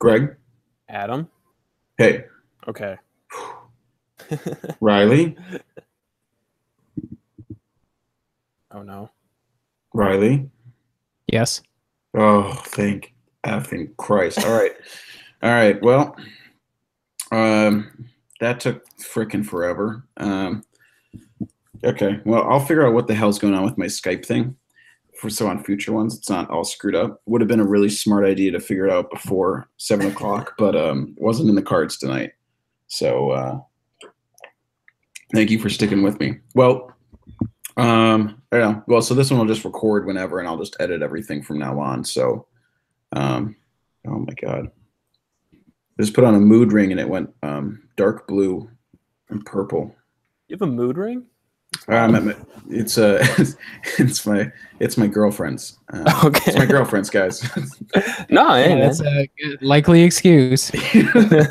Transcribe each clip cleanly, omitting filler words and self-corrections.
Greg? Adam? Hey. Okay. Riley? Oh, no. Riley? Yes. Oh, thank effing Christ. All right. All right. Well, that took frickin' forever. Okay. Well, I'll figure out what the hell's going on with my Skype thing. So on future ones, it's not all screwed up. Would have been a really smart idea to figure it out before 7 o'clock, but wasn't in the cards tonight. So thank you for sticking with me. Well, yeah. Well, so this one will just record whenever, and I'll just edit everything from now on. So, oh my God, I just put on a mood ring and it went dark blue and purple. You have a mood ring? It's my girlfriend's. Okay. It's my girlfriend's, guys. No, hey, That's a good, likely excuse. I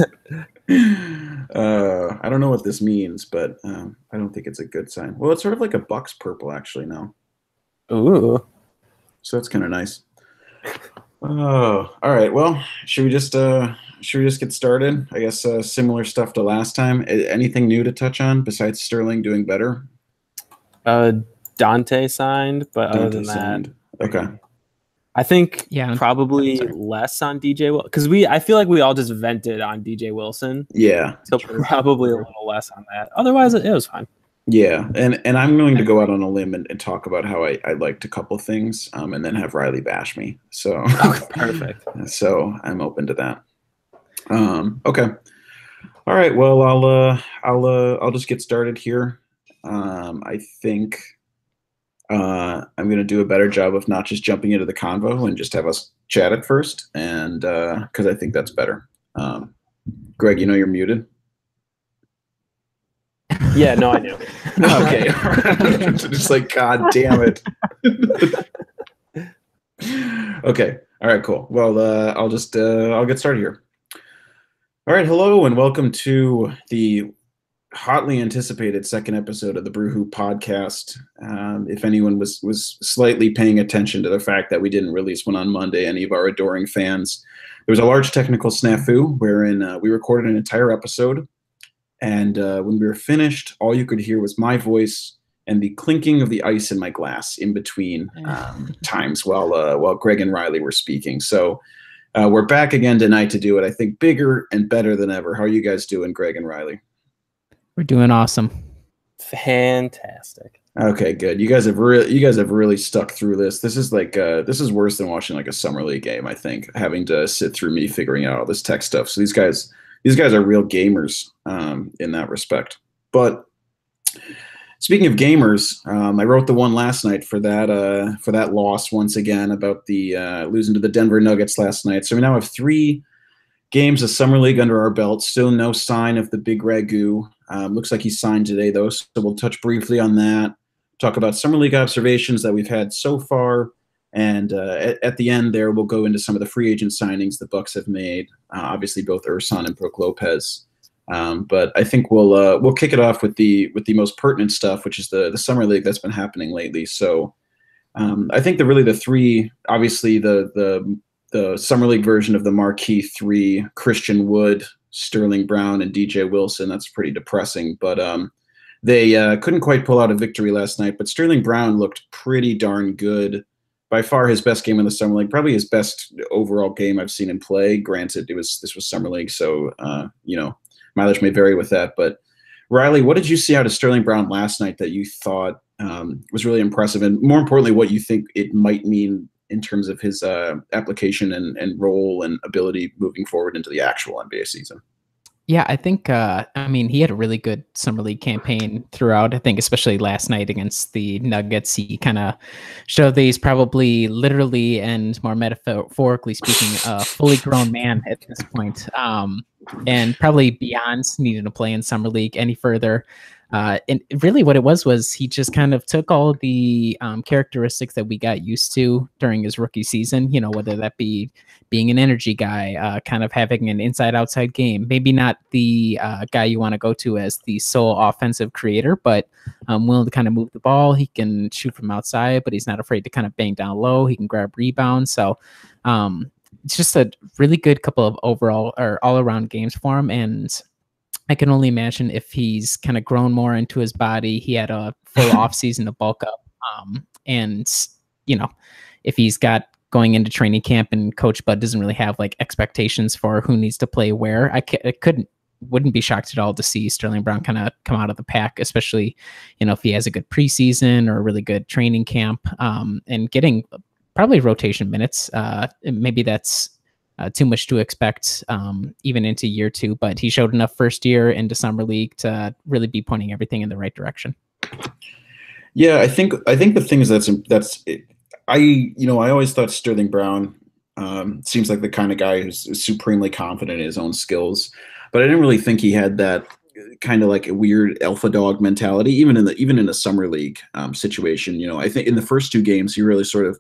don't know what this means, but I don't think it's a good sign. Well, it's sort of like a Bucks purple actually now. Ooh. So that's kind of nice. Oh, all right. Well, should we just get started? I guess similar stuff to last time. Anything new to touch on besides Sterling doing better? Dante signed, but other than that, okay. I think Yeah, probably less on DJ Wilson because I feel like we all just vented on DJ Wilson. Yeah. So probably a little less on that. Otherwise, it was fine. Yeah, and I'm going to go out on a limb and talk about how I liked a couple things, and then have Riley bash me. So Perfect. So I'm open to that. Okay. All right. Well, I'll just get started here. I think I'm going to do a better job of not just jumping into the convo and just have us chat at first, and because I think that's better. Greg, you know you're muted. Yeah, no, I knew. Okay. Just like, God damn it. Okay. All right, cool. Well, I'll get started here. All right. Hello and welcome to the hotly anticipated second episode of the Brewhoop podcast. If anyone was slightly paying attention to the fact that we didn't release one on Monday, any of our adoring fans, there was a large technical snafu wherein we recorded an entire episode. And when we were finished, all you could hear was my voice and the clinking of the ice in my glass in between times while Greg and Riley were speaking. So we're back again tonight to do it, I think, bigger and better than ever. How are you guys doing, Greg and Riley? We're doing awesome. Fantastic. Okay, good. You guys have really stuck through this. This is like this is worse than watching like a summer league game, I think, having to sit through me figuring out all this tech stuff. So these guys are real gamers in that respect. But speaking of gamers, I wrote the one last night for that loss once again about the losing to the Denver Nuggets last night. So we now have 3 games of summer league under our belt. Still no sign of the big Ragu. Looks like he signed today though, so we'll touch briefly on that. Talk about summer league observations that we've had so far. And at the end there, we'll go into some of the free agent signings the Bucks have made. Obviously, both Ersan and Brook Lopez. But I think we'll kick it off with the most pertinent stuff, which is the summer league that's been happening lately. So I think the 3, obviously the summer league version of the marquee 3, Christian Wood, Sterling Brown, and DJ Wilson. That's pretty depressing, but they couldn't quite pull out a victory last night. But Sterling Brown looked pretty darn good. By far his best game in the summer league, probably his best overall game I've seen him play. Granted, this was summer league, so mileage may vary with that. But Riley, what did you see out of Sterling Brown last night that you thought was really impressive, and more importantly, what you think it might mean in terms of his application and role and ability moving forward into the actual NBA season? Yeah, I think, he had a really good summer league campaign throughout. I think especially last night against the Nuggets, he kind of showed that he's probably literally and more metaphorically speaking, a fully grown man at this point. And probably beyond needing to play in summer league any further. And really what it was he just kind of took all the characteristics that we got used to during his rookie season, whether that be being an energy guy, kind of having an inside-outside game, maybe not the guy you want to go to as the sole offensive creator, but willing to kind of move the ball. He can shoot from outside, but he's not afraid to kind of bang down low. He can grab rebounds. So it's just a really good couple of overall or all around games for him. And I can only imagine if he's kind of grown more into his body. He had a full off season to bulk up. And, you know, if he's got going into training camp and Coach Bud doesn't really have like expectations for who needs to play where, wouldn't be shocked at all to see Sterling Brown kind of come out of the pack, especially, you know, if he has a good preseason or a really good training camp, and getting probably rotation minutes. Maybe that's too much to expect even into year 2, but he showed enough first year into summer league to really be pointing everything in the right direction. Yeah, I think the thing is I always thought Sterling Brown seems like the kind of guy who's supremely confident in his own skills, but I didn't really think he had that kind of like a weird alpha dog mentality, even in the summer league situation. You know, I think in the first 2 games he really sort of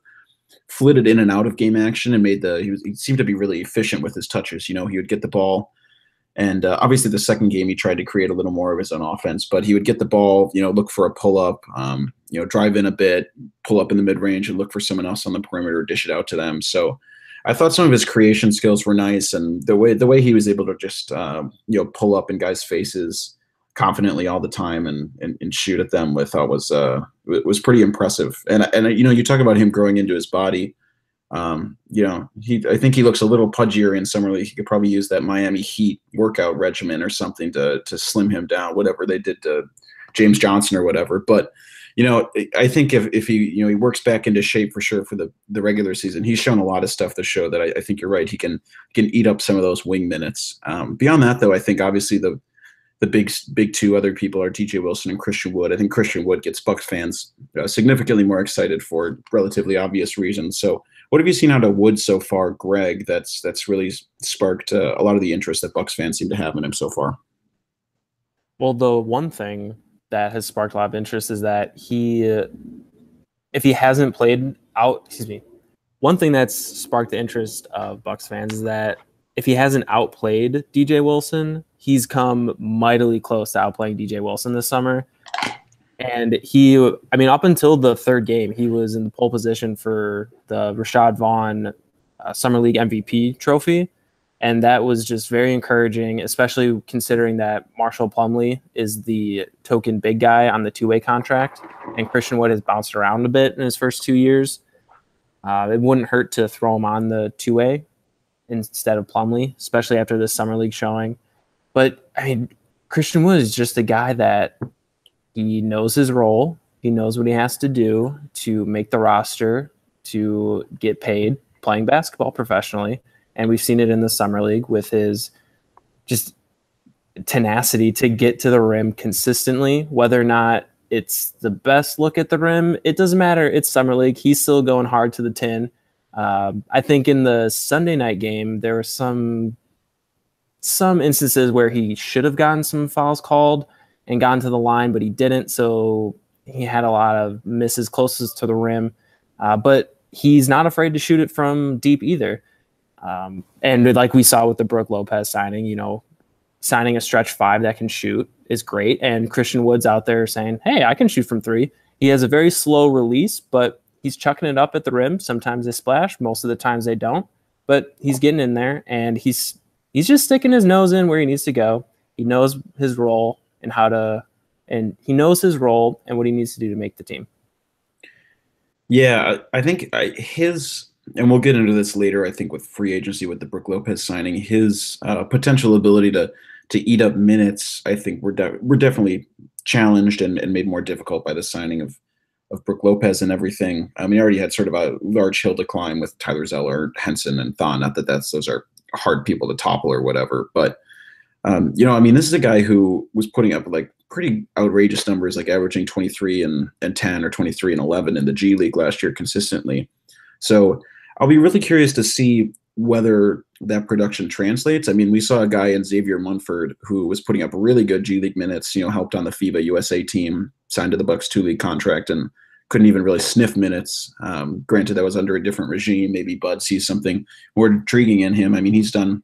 flitted in and out of game action and he seemed to be really efficient with his touches. You know, he would get the ball, and obviously the second game he tried to create a little more of his own offense, but he would get the ball, you know, look for a pull up, you know, drive in a bit, pull up in the mid range, and look for someone else on the perimeter, dish it out to them. So I thought some of his creation skills were nice, and the way he was able to just you know, pull up in guys' faces confidently all the time and shoot at them with was pretty impressive. And you know, you talk about him growing into his body. You know, I think he looks a little pudgier in summer league. He could probably use that Miami Heat workout regimen or something to slim him down, whatever they did to James Johnson or whatever. But you know, I think if he, you know, he works back into shape for sure for the regular season, he's shown a lot of stuff to show that I think you're right. He can eat up some of those wing minutes. Beyond that, though, I think obviously the big 2 other people are DJ Wilson and Christian Wood. I think Christian Wood gets Bucks fans significantly more excited for relatively obvious reasons. So what have you seen out of Wood so far, Greg, that's really sparked a lot of the interest that Bucks fans seem to have in him so far? Well, the one thing that has sparked a lot of interest is that if he hasn't played out, one thing that's sparked the interest of Bucks fans is that if he hasn't outplayed DJ Wilson, he's come mightily close to outplaying DJ Wilson this summer. And up until the 3rd game, he was in the pole position for the Rashad Vaughn Summer League MVP trophy. And that was just very encouraging, especially considering that Marshall Plumlee is the token big guy on the 2-way contract, and Christian Wood has bounced around a bit in his first 2 years. It wouldn't hurt to throw him on the 2-way instead of Plumlee, especially after this summer league showing. But I mean, Christian Wood is just a guy that he knows his role. He knows what he has to do to make the roster, to get paid playing basketball professionally. And we've seen it in the summer league with his just tenacity to get to the rim consistently, whether or not it's the best look at the rim. It doesn't matter. It's summer league. He's still going hard to the tin. I think in the Sunday night game, there were some instances where he should have gotten some fouls called and gotten to the line, but he didn't. So he had a lot of misses closest to the rim. But he's not afraid to shoot it from deep either. And like we saw with the Brook Lopez signing, you know, signing a stretch 5 that can shoot is great. And Christian Wood's out there saying, hey, I can shoot from 3. He has a very slow release, but he's chucking it up at the rim. Sometimes they splash. Most of the times they don't. But he's getting in there, and he's just sticking his nose in where he needs to go. He knows his role and he knows his role and what he needs to do to make the team. Yeah, I think and we'll get into this later, I think, with free agency, with the Brook Lopez signing, his potential ability to eat up minutes, I think we're definitely challenged and made more difficult by the signing of Brook Lopez and everything. I mean, he already had sort of a large hill to climb with Tyler Zeller, Henson, and Thon. Not that those are hard people to topple or whatever, but you know, I mean, this is a guy who was putting up like pretty outrageous numbers, like averaging 23 and 10 or 23 and 11 in the G League last year consistently. So I'll be really curious to see whether that production translates. I mean, we saw a guy in Xavier Munford who was putting up really good G League minutes, you know, helped on the FIBA USA team, signed to the Bucks 2-league contract, and couldn't even really sniff minutes. Granted, that was under a different regime. Maybe Bud sees something more intriguing in him. I mean, he's done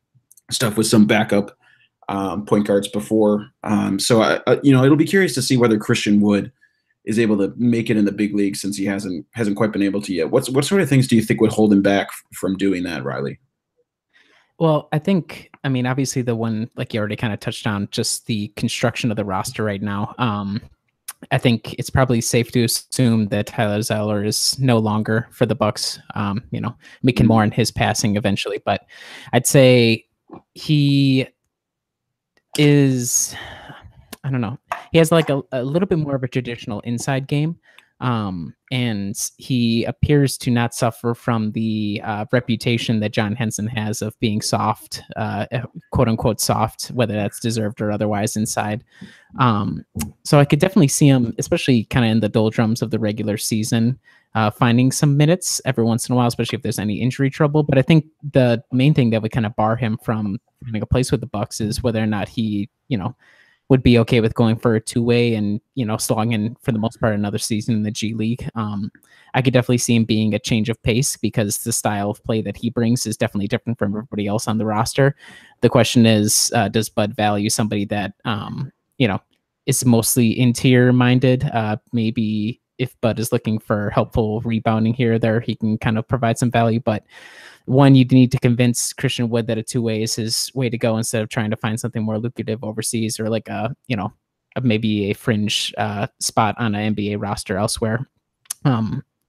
stuff with some backup point guards before. So, you know, it'll be curious to see whether Christian Wood is able to make it in the big league, since he hasn't quite been able to yet. What sort of things do you think would hold him back from doing that, Riley? Well, I mean, obviously the one, like you already kind of touched on, just the construction of the roster right now. I think it's probably safe to assume that Tyler Zeller is no longer for the Bucks. We can more on his passing eventually, but I'd say he is, I don't know. He has like a little bit more of a traditional inside game. And he appears to not suffer from the reputation that John Henson has of being soft, quote unquote soft, whether that's deserved or otherwise inside. So I could definitely see him, especially kind of in the doldrums of the regular season, finding some minutes every once in a while, especially if there's any injury trouble. But I think the main thing that would kind of bar him from finding a place with the Bucks is whether or not he, would be okay with going for a two-way and, slogging for the most part another season in the G League. I could definitely see him being a change of pace because the style of play that he brings is definitely different from everybody else on the roster. The question is, does Bud value somebody that, is mostly interior minded? Maybe if Bud is looking for helpful rebounding here or there, he can kind of provide some value, but one, you need to convince Christian Wood that a two-way is his way to go instead of trying to find something more lucrative overseas or like maybe a fringe spot on an NBA roster elsewhere.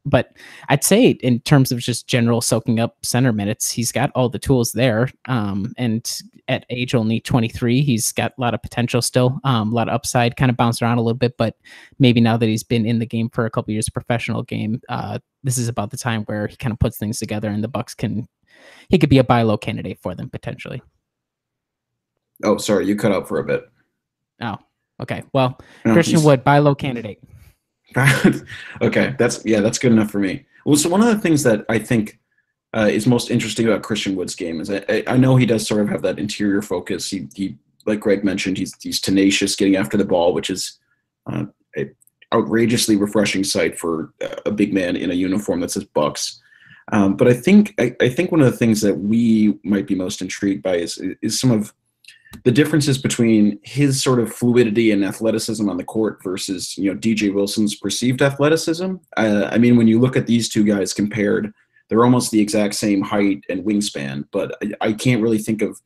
But I'd say in terms of just general soaking up center minutes, he's got all the tools there. And at age only 23, he's got a lot of potential still, a lot of upside, kind of bounced around a little bit. But maybe now that he's been in the game for a couple of years, professional game, this is about the time where he kind of puts things together and the Bucks he could be a buy low candidate for them potentially. Oh, sorry, you cut out for a bit. Oh, okay. Well, no, Christian Wood, buy low candidate. Okay, that's good enough for me. Well, so one of the things that I think is most interesting about Christian Wood's game is I know he does sort of have that interior focus. He like Greg mentioned, he's tenacious getting after the ball, which is an outrageously refreshing sight for a big man in a uniform that says Bucks. But I think one of the things that we might be most intrigued by is some of the differences between his sort of fluidity and athleticism on the court versus DJ Wilson's perceived athleticism. I mean, when you look at these two guys compared, they're almost the exact same height and wingspan, but I can't really think of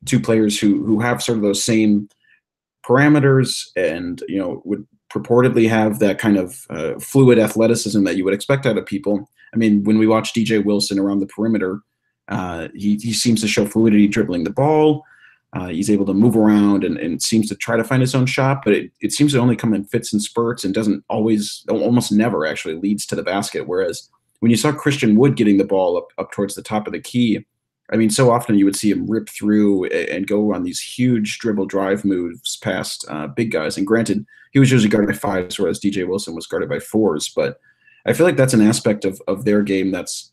two players who have sort of those same parameters and would purportedly have that kind of fluid athleticism that you would expect out of people. I mean, when we watch DJ Wilson around the perimeter, he seems to show fluidity dribbling the ball. He's able to move around and seems to try to find his own shot, but it seems to only come in fits and spurts and doesn't almost never actually leads to the basket. Whereas when you saw Christian Wood getting the ball up towards the top of the key, I mean, so often you would see him rip through and go on these huge dribble drive moves past big guys. And granted, he was usually guarded by fives, whereas DJ Wilson was guarded by fours. But I feel like that's an aspect of their game that's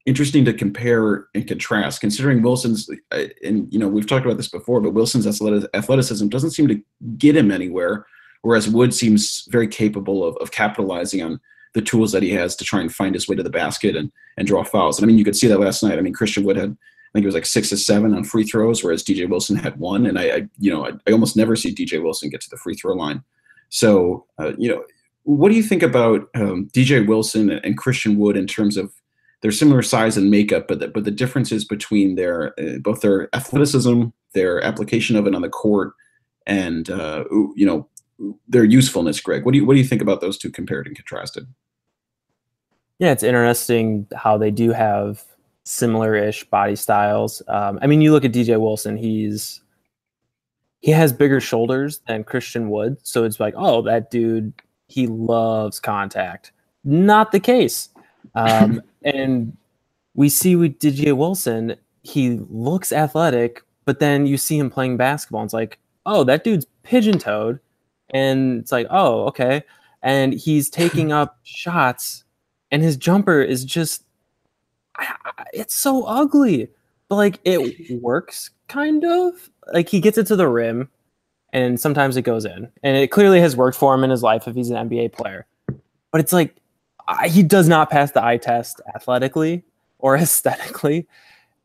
interesting to compare and contrast, considering Wilson's, and we've talked about this before, but Wilson's athleticism doesn't seem to get him anywhere, whereas Wood seems very capable of capitalizing on the tools that he has to try and find his way to the basket and draw fouls. And I mean, you could see that last night. I mean, Christian Wood had, I think it was like 6 or 7 on free throws, whereas DJ Wilson had 1. And I almost never see DJ Wilson get to the free throw line. So, what do you think about DJ Wilson and Christian Wood in terms of their similar size and makeup, but the differences between their both their athleticism, their application of it on the court, and their usefulness? Greg, what do you think about those two compared and contrasted? Yeah, it's interesting how they do have similar-ish body styles. I mean, you look at DJ Wilson; he has bigger shoulders than Christian Wood, so it's like, oh, that dude, he loves contact. Not the case. And we see with DJ Wilson, he looks athletic, but then you see him playing basketball, and it's like, oh, that dude's pigeon-toed. And it's like, oh, okay. And he's taking up shots, and his jumper is just, it's so ugly. But, like, it works, kind of. Like, he gets it to the rim, and sometimes it goes in. And it clearly has worked for him in his life if he's an NBA player. But it's like, he does not pass the eye test athletically or aesthetically.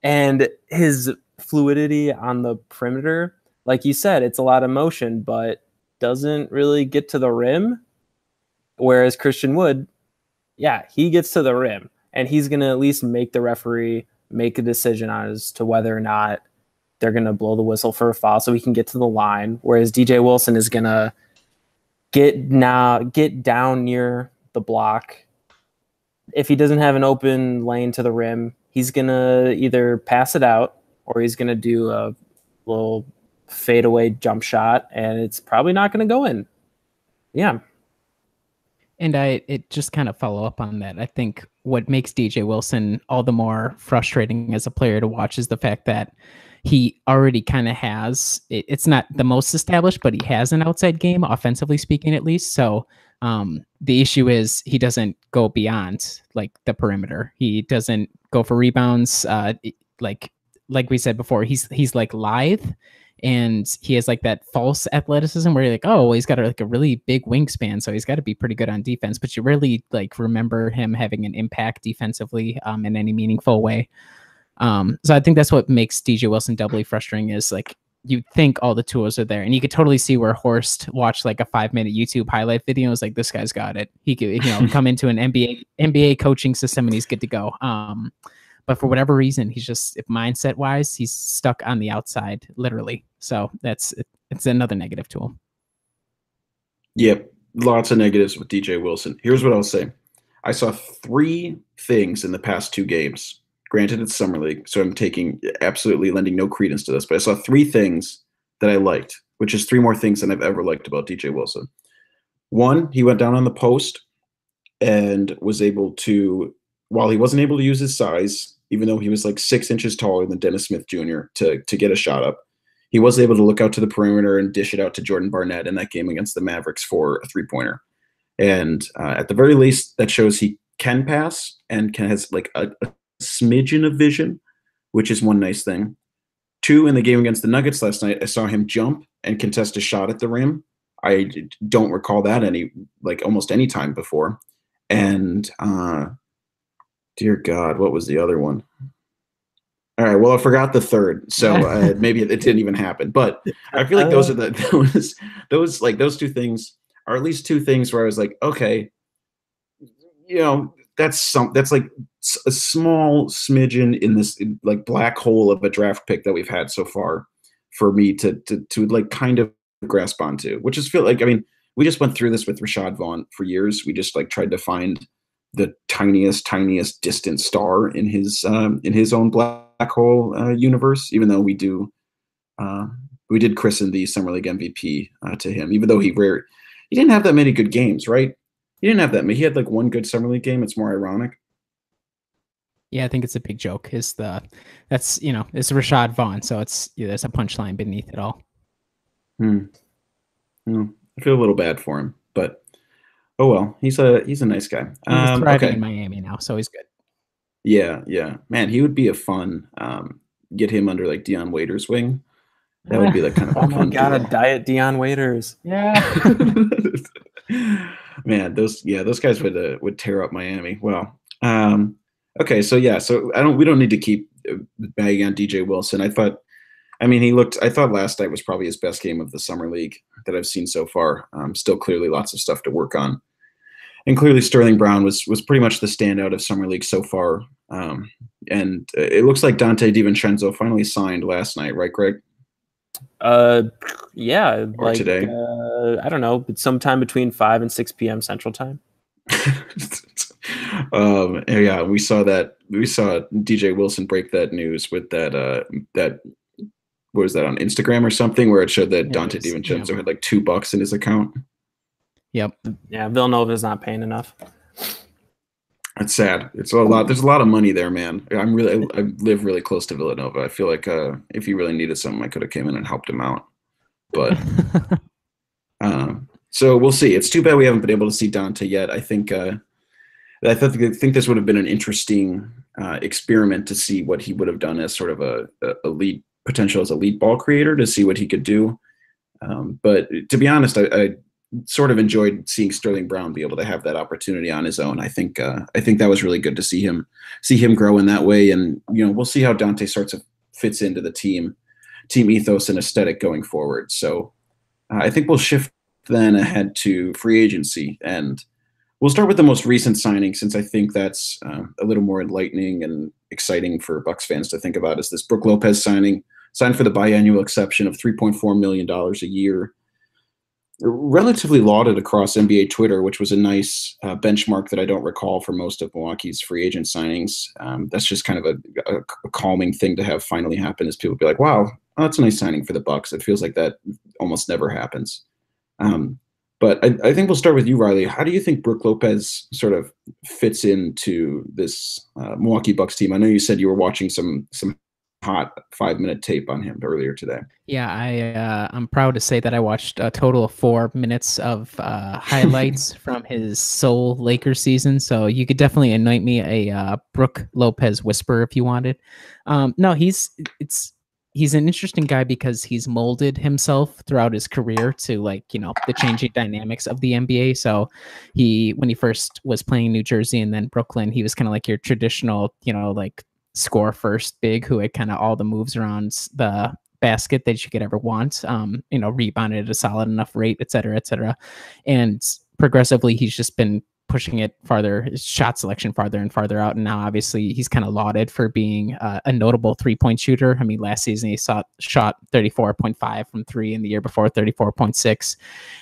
And his fluidity on the perimeter, like you said, it's a lot of motion, but doesn't really get to the rim. Whereas Christian Wood, yeah, he gets to the rim, and he's going to at least make the referee make a decision as to whether or not they're going to blow the whistle for a foul so he can get to the line, whereas DJ Wilson is going to get down near the block. If he doesn't have an open lane to the rim, he's going to either pass it out or he's going to do a little fadeaway jump shot, and it's probably not going to go in. Yeah. And it just kind of follow up on that. I think what makes DJ Wilson all the more frustrating as a player to watch is the fact that he already kind of has, it's not the most established, but he has an outside game, offensively speaking, at least. So the issue is he doesn't go beyond like the perimeter. He doesn't go for rebounds. Like we said before, he's like lithe, and he has like that false athleticism where you're like, oh, well, he's got like a really big wingspan, so he's got to be pretty good on defense. But you rarely like remember him having an impact defensively in any meaningful way. So I think that's what makes DJ Wilson doubly frustrating is like you think all the tools are there, and you could totally see where Horst watched like a 5-minute YouTube highlight video and was like, this guy's got it. He could, come into an NBA coaching system and he's good to go. But for whatever reason, he's just, if mindset wise, he's stuck on the outside, literally. So it's another negative to him. Yep. Lots of negatives with DJ Wilson. Here's what I'll say. I saw 3 things in the past 2 games. Granted, it's Summer League, so I'm absolutely lending no credence to this, but I saw 3 things that I liked, which is 3 more things than I've ever liked about DJ Wilson. 1, he went down on the post and was able to, while he wasn't able to use his size, even though he was like 6 inches taller than Dennis Smith Jr. to get a shot up, he was able to look out to the perimeter and dish it out to Jordan Barnett in that game against the Mavericks for a 3-pointer. And at the very least, that shows he can pass and has like a smidgen of vision, which is one nice thing. 2, in the game against the Nuggets last night, I saw him jump and contest a shot at the rim. I don't recall that almost any time before. And dear God, what was the other one? All right, well, I forgot the third, so maybe it didn't even happen. But I feel like those are those 2 things are at least 2 things where I was like, okay, that's like a small smidgen in this like black hole of a draft pick that we've had so far for me to like kind of grasp onto, which is feel like, I mean, we just went through this with Rashad Vaughn for years. We just like tried to find the tiniest distant star in his own black hole universe, even though we did christen the Summer League MVP to him, even though he didn't have that many good games, right? He didn't have that many. He had like 1 good Summer League game. It's more ironic. Yeah, I think it's a big joke. It's Rashad Vaughn, so there's a punchline beneath it all. I feel a little bad for him, but oh well. He's a nice guy. He's thriving in Miami now, so he's good. Yeah. Man, he would be a fun get him under like Dion Waiters' wing. That would be like kind of oh my God, a diet Dion Waiters. Yeah. Man, those guys would tear up Miami. Well, okay, so we don't need to keep bagging on DJ Wilson. I thought last night was probably his best game of the Summer League that I've seen so far. Still clearly lots of stuff to work on. And clearly Sterling Brown was pretty much the standout of Summer League so far. And it looks like Dante DiVincenzo finally signed last night, right, Greg? Yeah. Or like today. I don't know, but sometime between 5 and 6 p.m. Central Time. Yeah, we saw DJ Wilson break that news with that what was that on Instagram or something, where it showed that Dante DiVincenzo had like $2 in his account. Yep. Yeah, Villanova's not paying enough. That's sad. It's a lot. There's a lot of money there, man. I live really close to Villanova. I feel like if he really needed something, I could have came in and helped him out. But so we'll see. It's too bad we haven't been able to see Dante yet. I think think this would have been an interesting experiment to see what he would have done as sort of a lead potential as a lead ball creator, to see what he could do. But to be honest, I sort of enjoyed seeing Sterling Brown be able to have that opportunity on his own. I think that was really good to see him grow in that way. And we'll see how Dante fits into the team ethos and aesthetic going forward. So I think we'll shift then ahead to free agency, and we'll start with the most recent signing, since I think that's a little more enlightening and exciting for Bucks fans to think about is this Brook Lopez signed for the biannual exception of $3.4 million a year. Relatively lauded across NBA Twitter, which was a nice benchmark that I don't recall for most of Milwaukee's free agent signings. That's just kind of a calming thing to have finally happen, is people be like, wow, that's a nice signing for the Bucks. It feels like that almost never happens. But I think we'll start with you, Riley. How do you think Brook Lopez sort of fits into this Milwaukee Bucks team? I know you said you were watching some hot 5-minute tape on him earlier today. Yeah, I'm proud to say that I watched a total of 4 minutes of highlights from his sole Lakers season. So you could definitely anoint me a Brook Lopez whisperer if you wanted. No, he's an interesting guy because he's molded himself throughout his career to, like, the changing dynamics of the NBA. So when he first was playing New Jersey and then Brooklyn, he was kind of like your traditional, like score first big who had kind of all the moves around the basket that you could ever want, rebounded at a solid enough rate, et cetera, et cetera. And progressively, he's just been pushing it farther, his shot selection farther and farther out. And now obviously he's kind of lauded for being a notable 3-point shooter. I mean, last season he shot 34.5 from 3, and the year before 34.6.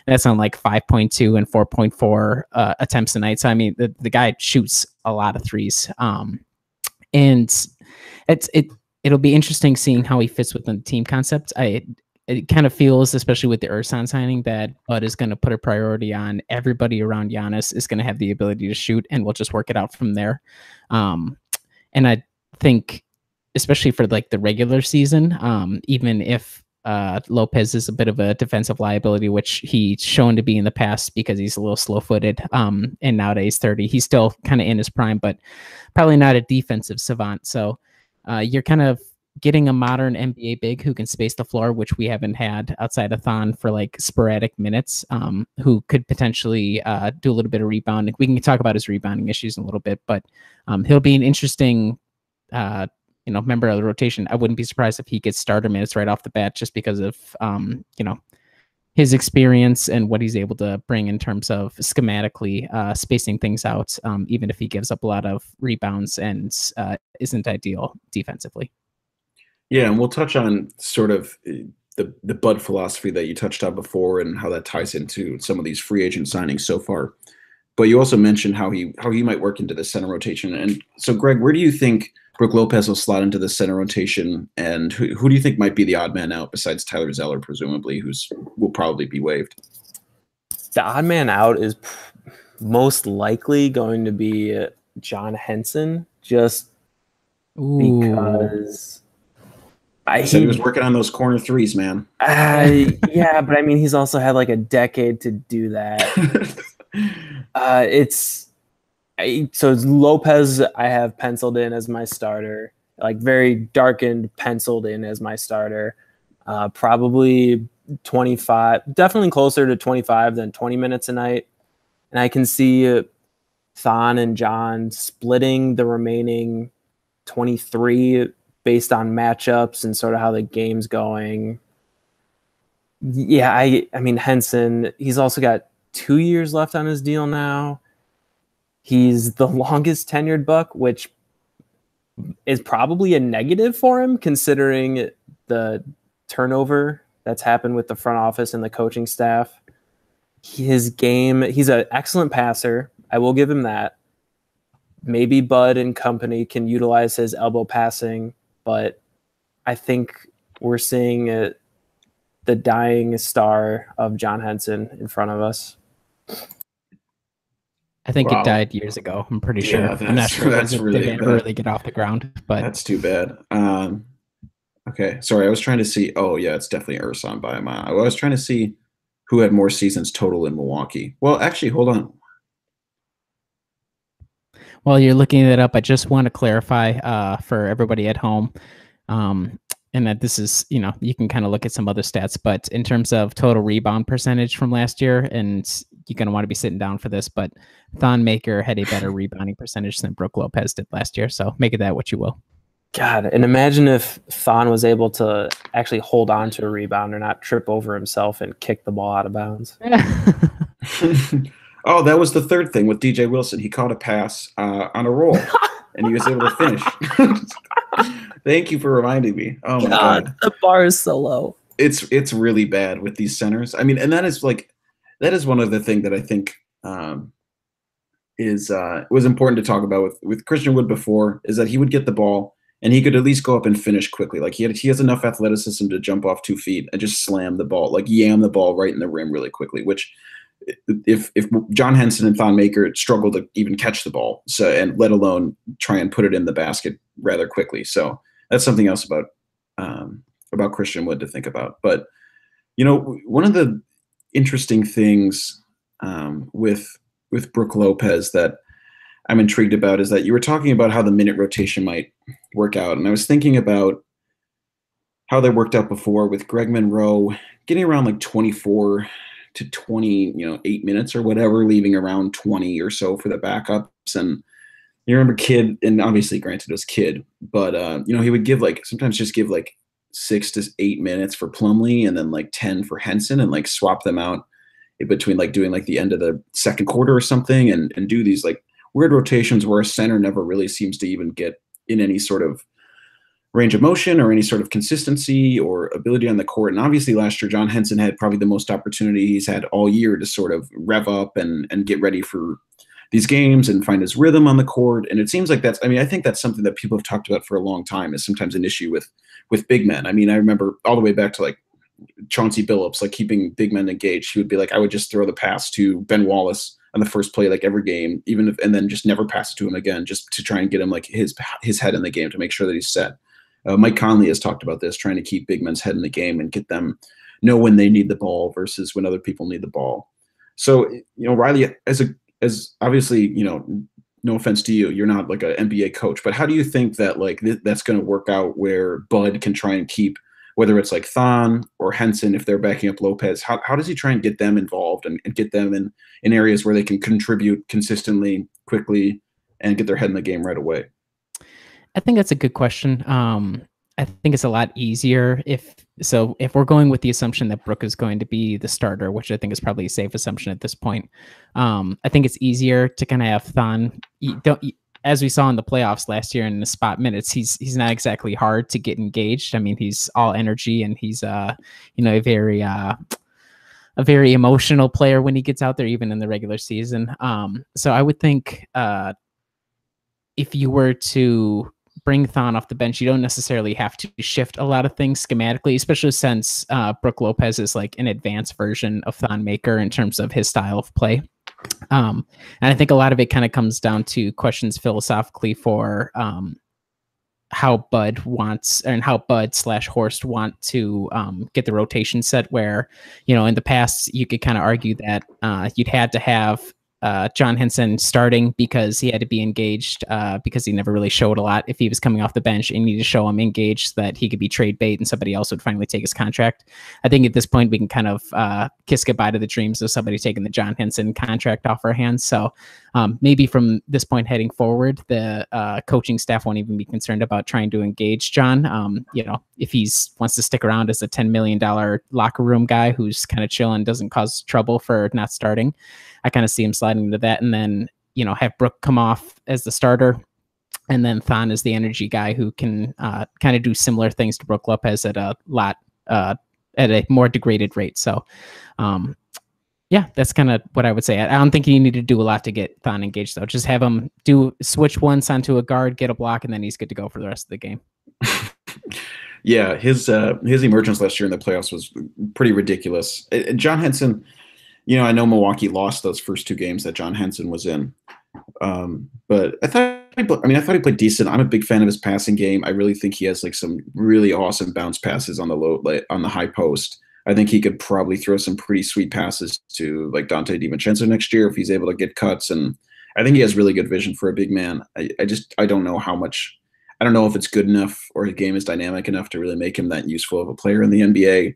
That's on like 5.2 and 4.4 attempts a night. So I mean, the guy shoots a lot of threes. And it'll be interesting seeing how he fits within the team concept. It kind of feels, especially with the Ersan signing, that Bud is going to put a priority on everybody around Giannis is going to have the ability to shoot, and we'll just work it out from there. And I think, especially for like the regular season, even if Lopez is a bit of a defensive liability, which he's shown to be in the past because he's a little slow-footed, and nowadays 30, he's still kind of in his prime, but probably not a defensive savant. So you're kind of getting a modern NBA big who can space the floor, which we haven't had outside of Thon for like sporadic minutes, who could potentially do a little bit of rebounding. We can talk about his rebounding issues in a little bit, but he'll be an interesting member of the rotation. I wouldn't be surprised if he gets starter minutes right off the bat, just because of his experience and what he's able to bring in terms of schematically spacing things out, even if he gives up a lot of rebounds and isn't ideal defensively. Yeah, and we'll touch on sort of the Bud philosophy that you touched on before and how that ties into some of these free agent signings so far. But you also mentioned how he might work into the center rotation. And so, Greg, where do you think Brook Lopez will slot into the center rotation, and who do you think might be the odd man out besides Tyler Zeller, presumably, will probably be waived? The odd man out is most likely going to be John Henson, just because he said he was working on those corner threes, man. Yeah, but I mean, he's also had like a decade to do that. So it's Lopez I have penciled in as my starter, like very darkened, penciled in as my starter. Probably 25, definitely closer to 25 than 20 minutes a night. And I can see Thon and John splitting the remaining 23 based on matchups and sort of how the game's going. Yeah, I mean, Henson, he's also got 2 years left on his deal now. He's the longest tenured Buck, which is probably a negative for him, considering the turnover that's happened with the front office and the coaching staff. His game, he's an excellent passer. I will give him that. Maybe Bud and company can utilize his elbow passing, but I think we're seeing the dying star of John Henson in front of us. I think it died years ago. I'm pretty sure. I'm not sure that's really didn't really get off the ground, but that's too bad. Okay, sorry, I was trying to see. Oh yeah, it's definitely Ersan by a mile. I was trying to see who had more seasons total in Milwaukee. Well, actually, hold on. While you're looking it up, I just want to clarify for everybody at home, and that this is, you can kind of look at some other stats, but in terms of total rebound percentage from last year, and you're going to want to be sitting down for this, but Thon Maker had a better rebounding percentage than Brook Lopez did last year. So make of that what you will. God, and imagine if Thon was able to actually hold on to a rebound or not trip over himself and kick the ball out of bounds. Oh, that was the third thing with DJ Wilson. He caught a pass on a roll. and he was able to finish. Thank you for reminding me. Oh my God. The bar is so low. It's really bad with these centers. I mean, and that is one of the things that I think was important to talk about with Christian Wood before, is that he would get the ball and he could at least go up and finish quickly. Like he has enough athleticism to jump off 2 feet and just slam the ball, like yam the ball right in the rim really quickly, which if John Henson and Thon Maker struggle to even catch the ball, so, and let alone try and put it in the basket rather quickly. So that's something else about Christian Wood to think about. But one of the interesting things with Brook Lopez that I'm intrigued about is that you were talking about how the minute rotation might work out, and I was thinking about how that worked out before with Greg Monroe getting around like 24 to 28 minutes or whatever, leaving around 20 or so for the backups. And you remember Kidd, and obviously granted it was Kidd, but he would sometimes just give 6 to 8 minutes for Plumlee and then 10 for Henson, and swap them out in between doing the end of the second quarter or something, and do these weird rotations where a center never really seems to even get in any sort of range of motion or any sort of consistency or ability on the court. And obviously last year, John Henson had probably the most opportunity he's had all year to sort of rev up and get ready for these games and find his rhythm on the court. And it seems like I think that's something that people have talked about for a long time, is sometimes an issue with big men. I mean, I remember all the way back to Chauncey Billups, keeping big men engaged. He would be I would just throw the pass to Ben Wallace on the first play, every game, and then just never pass it to him again, just to try and get him his head in the game to make sure that he's set. Mike Conley has talked about this, trying to keep big men's head in the game and get them know when they need the ball versus when other people need the ball. So, Riley, as obviously, no offense to you, you're not an NBA coach, but how do you think that that's going to work out where Bud can try and keep, whether it's Thon or Henson, if they're backing up Lopez, how does he try and get them involved and get them in areas where they can contribute consistently, quickly, and get their head in the game right away? I think that's a good question. I think it's a lot easier if we're going with the assumption that Brook is going to be the starter, which I think is probably a safe assumption at this point. I think it's easier to kind of have Thon. As we saw in the playoffs last year in the spot minutes, he's not exactly hard to get engaged. I mean, he's all energy, and he's a very emotional player when he gets out there, even in the regular season. So I would think if you were to bring Thon off the bench, you don't necessarily have to shift a lot of things schematically, especially since Brook Lopez is an advanced version of Thon Maker in terms of his style of play. And I think a lot of it kind of comes down to questions philosophically for how Bud wants, and how Bud/Horst want to get the rotation set, where, in the past you could kind of argue that you'd had to have John Henson starting because he had to be engaged because he never really showed a lot if he was coming off the bench, and you need to show him engaged so that he could be trade bait and somebody else would finally take his contract. I think at this point we can kind of kiss goodbye to the dreams of somebody taking the John Henson contract off our hands. So maybe from this point heading forward, the coaching staff won't even be concerned about trying to engage John. If he wants to stick around as a $10 million locker room guy who's kind of chilling, doesn't cause trouble for not starting, I kind of see him sliding into that, and then have Brook come off as the starter, and then Thon is the energy guy who can kind of do similar things to Brook Lopez at a more degraded rate. So, that's kind of what I would say. I don't think you need to do a lot to get Thon engaged, though. Just have him switch once onto a guard, get a block, and then he's good to go for the rest of the game. Yeah, his emergence last year in the playoffs was pretty ridiculous. John Henson. I know Milwaukee lost those first 2 games that John Henson was in, but I thought he played decent. I'm a big fan of his passing game. I really think he has some really awesome bounce passes on the high post. I think he could probably throw some pretty sweet passes to Dante DiVincenzo next year if he's able to get cuts, and I think he has really good vision for a big man. I don't know how much. I don't know if it's good enough or his game is dynamic enough to really make him that useful of a player in the NBA.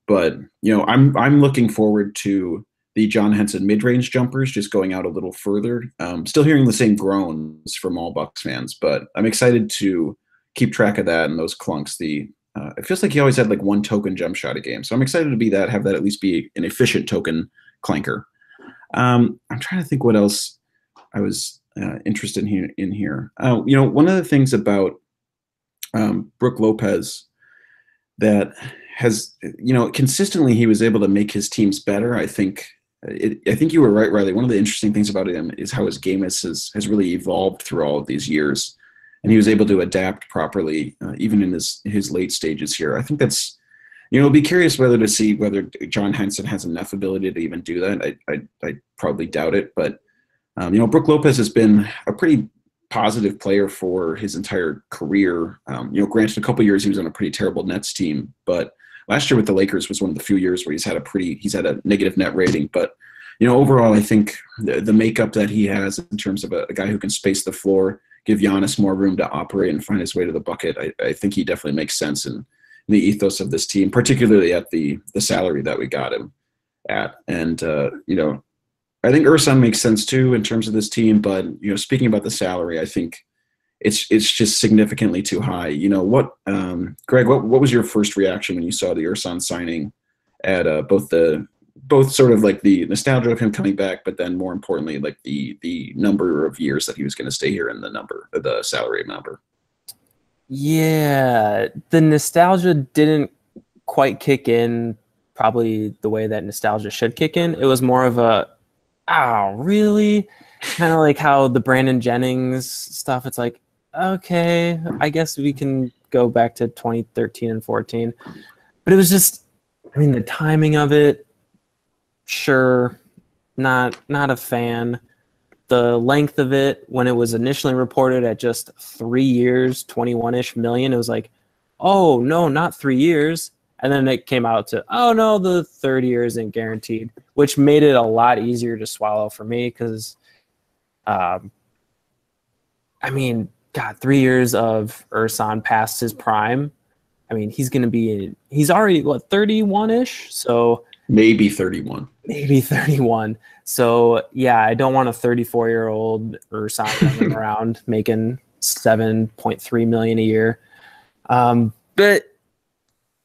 But I'm looking forward to the John Henson mid-range jumpers just going out a little further. Still hearing the same groans from all Bucks fans, but I'm excited to keep track of that and those clunks. It feels like he always had one token jump shot a game, so I'm excited to have that at least be an efficient token clanker. I'm trying to think what else I was interest in here. One of the things about Brook Lopez that has, consistently he was able to make his teams better. I think you were right, Riley. One of the interesting things about him is how his game has really evolved through all of these years, and he was able to adapt properly, even in his late stages here. I think that's, be curious to see whether John Henson has enough ability to even do that. I probably doubt it, but Brook Lopez has been a pretty positive player for his entire career. Granted, a couple years he was on a pretty terrible Nets team, but last year with the Lakers was one of the few years where he's had a negative net rating. But overall, I think the makeup that he has in terms of a guy who can space the floor, give Giannis more room to operate and find his way to the bucket, I think he definitely makes sense in the ethos of this team, particularly at the salary that we got him at. And I think Ersan makes sense too in terms of this team, but speaking about the salary, I think it's just significantly too high. Greg, what was your first reaction when you saw the Ersan signing at both sort of like the nostalgia of him coming back, but then more importantly, like the number of years that he was going to stay here and the salary number? Yeah, the nostalgia didn't quite kick in probably the way that nostalgia should kick in. It was more of a, oh, really? Kind of like how the Brandon Jennings stuff, it's like, okay, I guess we can go back to 2013 and 14. But it was just, the timing of it, sure, not a fan. The length of it, when it was initially reported at just 3 years, 21-ish million, it was like, oh, no, not 3 years. And then it came out to, oh, no, the third year isn't guaranteed, which made it a lot easier to swallow for me because, God, 3 years of Ersan past his prime. He's already, 31-ish? So maybe 31. Maybe 31. So, yeah, I don't want a 34-year-old Ersan running around making $7.3 million a year. But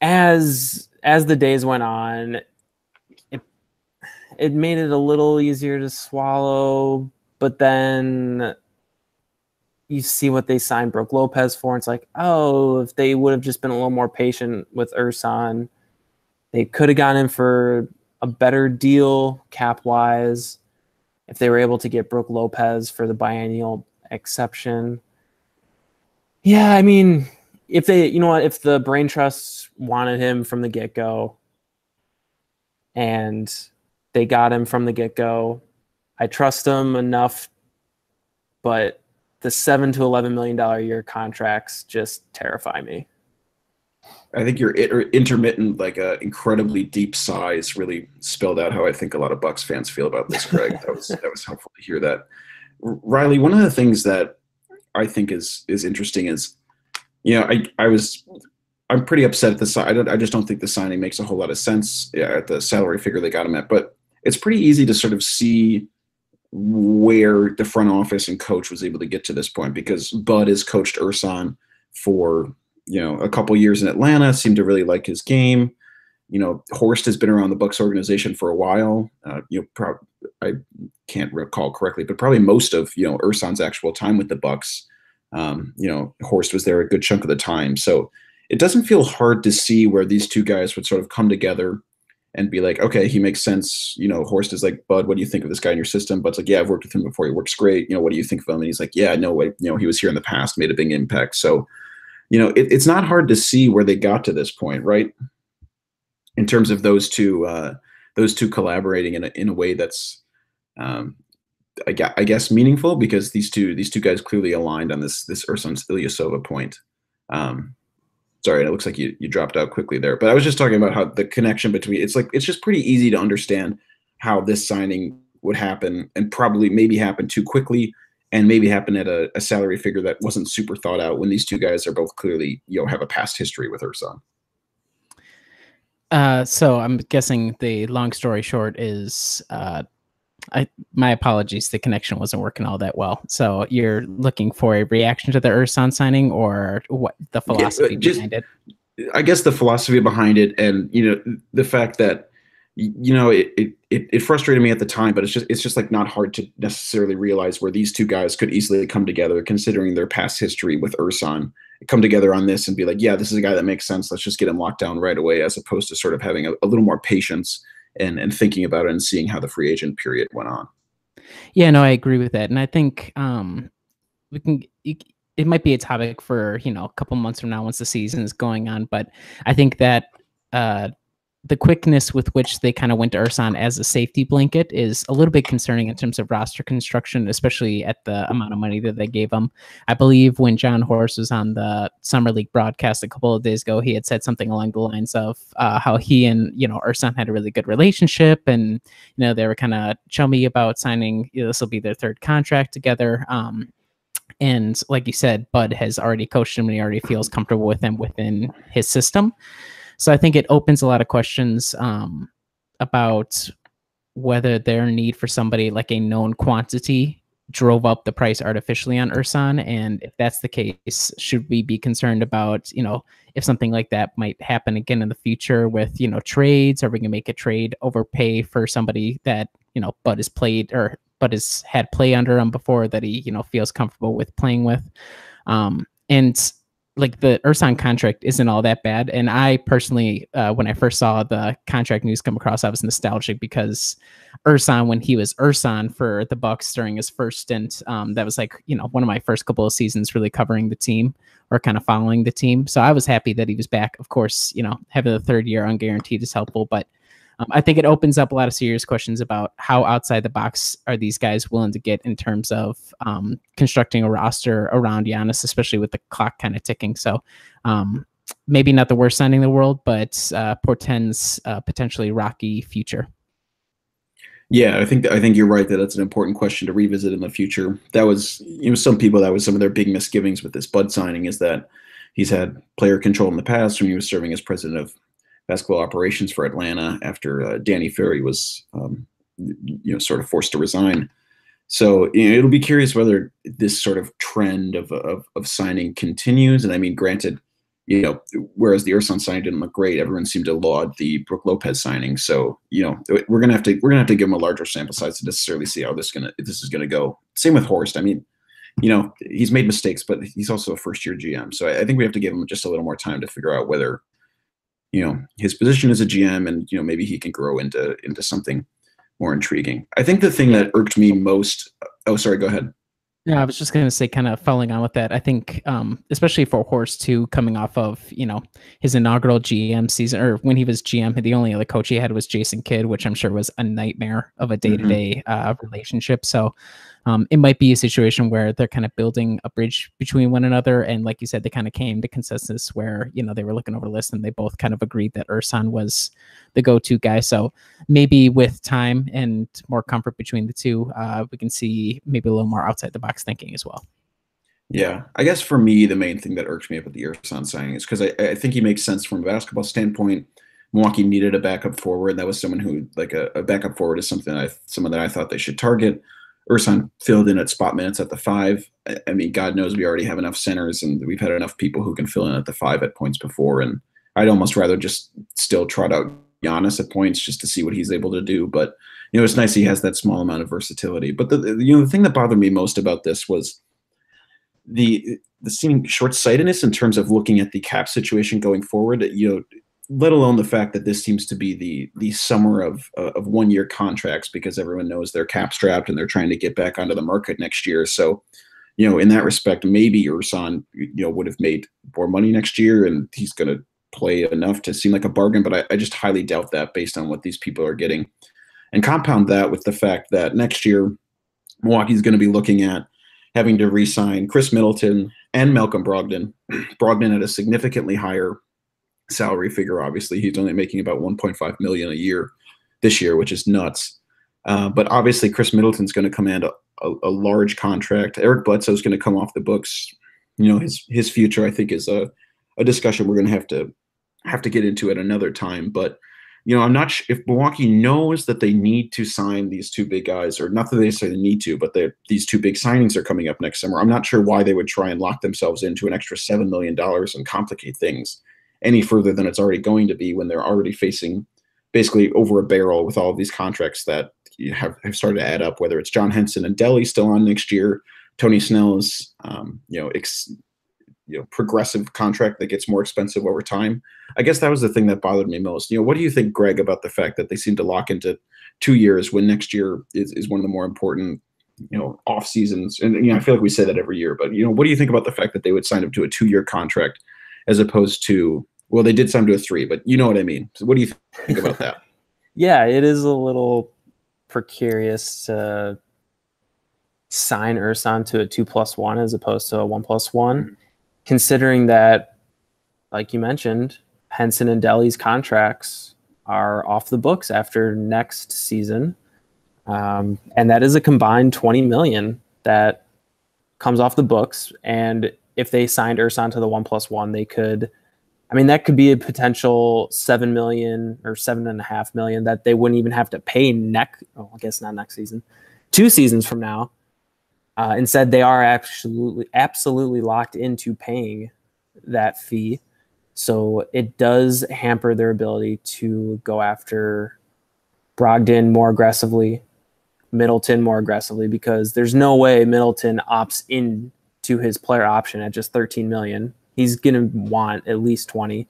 as the days went on, it made it a little easier to swallow. But then you see what they signed Brook Lopez for, and it's like, oh, if they would have just been a little more patient with Ersan, they could have gotten him for a better deal cap-wise if they were able to get Brook Lopez for the biennial exception. Yeah, if the brain trusts wanted him from the get-go and they got him from the get-go, I trust them enough, but the $7 to $11 million a year contracts just terrify me. I think your intermittent, incredibly deep sighs really spelled out how I think a lot of Bucks fans feel about this, Greg. That was helpful to hear that. Riley, one of the things that I think is interesting is, I'm pretty upset at the sign. I just don't think the signing makes a whole lot of sense at the salary figure they got him at. But it's pretty easy to sort of see where the front office and coach was able to get to this point, because Bud has coached Ersan for a couple years in Atlanta, seemed to really like his game. Horst has been around the Bucks organization for a while. I can't recall correctly, but probably most of Ersan's actual time with the Bucks. Horst was there a good chunk of the time, so it doesn't feel hard to see where these two guys would sort of come together and be like, okay, he makes sense. Horst is like, Bud, what do you think of this guy in your system? Bud's like, yeah, I've worked with him before. He works great. What do you think of him? And he's like, yeah, no way. He was here in the past, made a big impact. So, it's not hard to see where they got to this point, right? In terms of those two collaborating in a way that's, I guess meaningful, because these two guys clearly aligned on this Ersan Ilyasova point. Sorry, it looks like you dropped out quickly there, but I was just talking about how the connection between it's just pretty easy to understand how this signing would happen, and probably maybe happen too quickly, and maybe happen at a salary figure that wasn't super thought out when these two guys are both clearly have a past history with Ersan. So I'm guessing the long story short is, my apologies, the connection wasn't working all that well. So you're looking for a reaction to the Ersan signing, or what the philosophy behind it? I guess the philosophy behind it, and the fact that it frustrated me at the time, but it's just like not hard to necessarily realize where these two guys could easily come together, considering their past history with Ursan, come together on this and be like, yeah, this is a guy that makes sense. Let's just get him locked down right away, as opposed to sort of having a little more patience and thinking about it and seeing how the free agent period went on. Yeah, no, I agree with that, and I think we can. It might be a topic for a couple months from now once the season is going on, but I think that the quickness with which they kind of went to Ursan as a safety blanket is a little bit concerning in terms of roster construction, especially at the amount of money that they gave him. I believe when John Horst was on the Summer League broadcast a couple of days ago, he had said something along the lines of how he and Ursan had a really good relationship, and they were kind of chummy about signing. This will be their third contract together. And like you said, Bud has already coached him and he already feels comfortable with him within his system. So I think it opens a lot of questions about whether their need for somebody like a known quantity drove up the price artificially on Ursan. And if that's the case, should we be concerned about, if something like that might happen again in the future with, trades? Are we going to make a trade overpay for somebody that, Bud has played or Bud has had play under him before that he, feels comfortable with playing with? And like the Ursan contract isn't all that bad. And I personally, when I first saw the contract news come across, I was nostalgic because Ursan, when he was Ursan for the Bucks during his first stint, that was like, one of my first couple of seasons really covering the team or kind of following the team. So I was happy that he was back. Of course, having the third year unguaranteed is helpful, but I think it opens up a lot of serious questions about how outside the box are these guys willing to get in terms of constructing a roster around Giannis, especially with the clock kind of ticking. So maybe not the worst signing in the world, but portends potentially rocky future. Yeah, I think you're right that that's an important question to revisit in the future. That was, some people, that was some of their big misgivings with this Bud signing, is that he's had player control in the past when he was serving as president of basketball operations for Atlanta after Danny Ferry was, sort of forced to resign. So it'll be curious whether this sort of trend of signing continues. And I mean, granted, whereas the Ursan signing didn't look great, everyone seemed to laud the Brook Lopez signing. So we're gonna have to give him a larger sample size to necessarily see how this is gonna go. Same with Horst. I mean, he's made mistakes, but he's also a first-year GM. So I think we have to give him just a little more time to figure out whether his position as a GM and maybe he can grow into something more intriguing. I think the thing that irked me most. Oh, sorry. Go ahead. Yeah, I was just going to say, kind of following on with that, I think, especially for Horst too, coming off of, his inaugural GM season, or when he was GM, the only other coach he had was Jason Kidd, which I'm sure was a nightmare of a day-to-day relationship. So it might be a situation where they're kind of building a bridge between one another. And like you said, they kind of came to consensus where, they were looking over the list and they both kind of agreed that Ursan was the go-to guy. So maybe with time and more comfort between the two, we can see maybe a little more outside the box thinking as well. Yeah, I guess for me, the main thing that irks me about the Ursan signing is because I think he makes sense from a basketball standpoint. Milwaukee needed a backup forward. That was someone who, like a backup forward is someone that I thought they should target. Ursan filled in at spot minutes at the 5. I mean, God knows we already have enough centers and we've had enough people who can fill in at the 5 at points before. And I'd almost rather just still trot out Giannis at points just to see what he's able to do. But, it's nice he has that small amount of versatility. But the thing that bothered me most about this was the seeming short-sightedness in terms of looking at the cap situation going forward, let alone the fact that this seems to be the summer of 1-year contracts because everyone knows they're cap strapped and they're trying to get back onto the market next year. So, in that respect, maybe Ursan, would have made more money next year and he's going to play enough to seem like a bargain. But I just highly doubt that based on what these people are getting. And compound that with the fact that next year, Milwaukee's going to be looking at having to re-sign Chris Middleton and Malcolm Brogdon. Brogdon at a significantly higher salary figure. Obviously, he's only making about $1.5 million a year this year, which is nuts. But obviously, Chris Middleton's going to command a large contract. Eric Bledsoe's going to come off the books. His future, I think, is a discussion we're going to have to get into at another time. But I'm not sure if Milwaukee knows that they need to sign these two big guys, or not that they say they need to, but these two big signings are coming up next summer. I'm not sure why they would try and lock themselves into an extra $7 million and complicate things any further than it's already going to be when they're already facing basically over a barrel with all of these contracts that have started to add up. Whether it's John Henson and Delhi still on next year, Tony Snell's progressive contract that gets more expensive over time. I guess that was the thing that bothered me most. What do you think, Greg, about the fact that they seem to lock into 2 years when next year is one of the more important off seasons? And I feel like we say that every year, but what do you think about the fact that they would sign up to a 2-year contract as opposed to, well, they did sign to a 3, but you know what I mean. So what do you think about that? Yeah, it is a little precarious to sign Ursan to a 2+1 as opposed to a 1+1, considering that, like you mentioned, Henson and Delhi's contracts are off the books after next season. And that is a combined $20 million that comes off the books. And if they signed Ursan to the 1+1, they could, that could be a potential $7 million or $7.5 million that they wouldn't even have to pay I guess not next season, 2 seasons from now. Instead, they are absolutely locked into paying that fee. So it does hamper their ability to go after Brogdon more aggressively, Middleton more aggressively, because there's no way Middleton opts into his player option at just $13 million. He's going to want at least 20.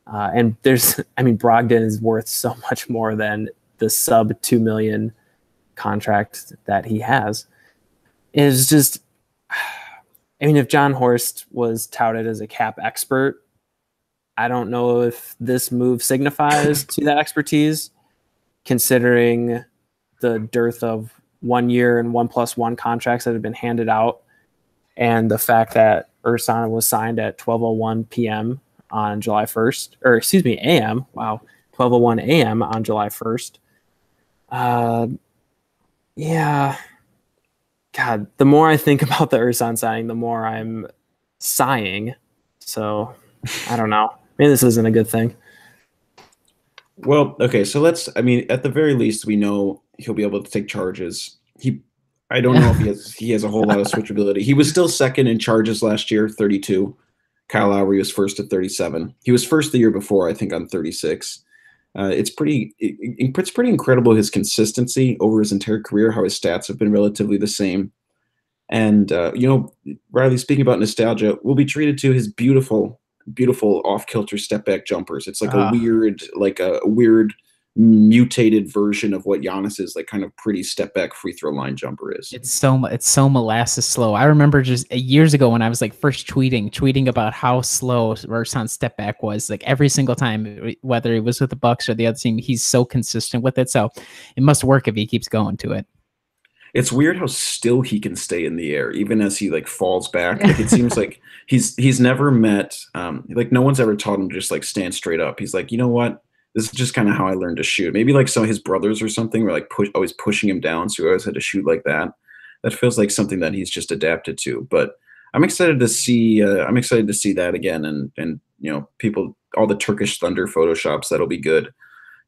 And Brogdon is worth so much more than the sub $2 million contract that he has. It's just, if John Horst was touted as a cap expert, I don't know if this move signifies to that expertise, considering the dearth of 1 year and 1+1 contracts that have been handed out, and the fact that Ursan was signed at 12:01 p.m. on July 1st, or excuse me, a.m. Wow, 12:01 a.m. on July 1st. Yeah. God, the more I think about the Ursan signing, the more I'm sighing. So, I don't know. Maybe this isn't a good thing. Well, okay, so at the very least, we know he'll be able to take charges. I don't know if he has a whole lot of switchability. He was still second in charges last year, 32. Kyle Lowry was first at 37. He was first the year before, I think, on 36. It's pretty incredible, his consistency over his entire career, how his stats have been relatively the same. And, Riley, speaking about nostalgia, we'll be treated to his beautiful off-kilter step-back jumpers. It's like a weird mutated version of what Giannis's kind of pretty step-back free throw line jumper is. It's so molasses slow. I remember just years ago when I was first tweeting about how slow Ursan's step back was. Every single time, whether it was with the Bucks or the other team, he's so consistent with it. So it must work if he keeps going to it. It's weird how still he can stay in the air, even as he falls back. It seems like he's never met no one's ever taught him to just stand straight up. He's like, you know what? This is just kind of how I learned to shoot. Maybe some of his brothers or something were always pushing him down, so he always had to shoot like that. That feels like something that he's just adapted to. But I'm excited to see. That again, and people, all the Turkish Thunder photoshops. That'll be good.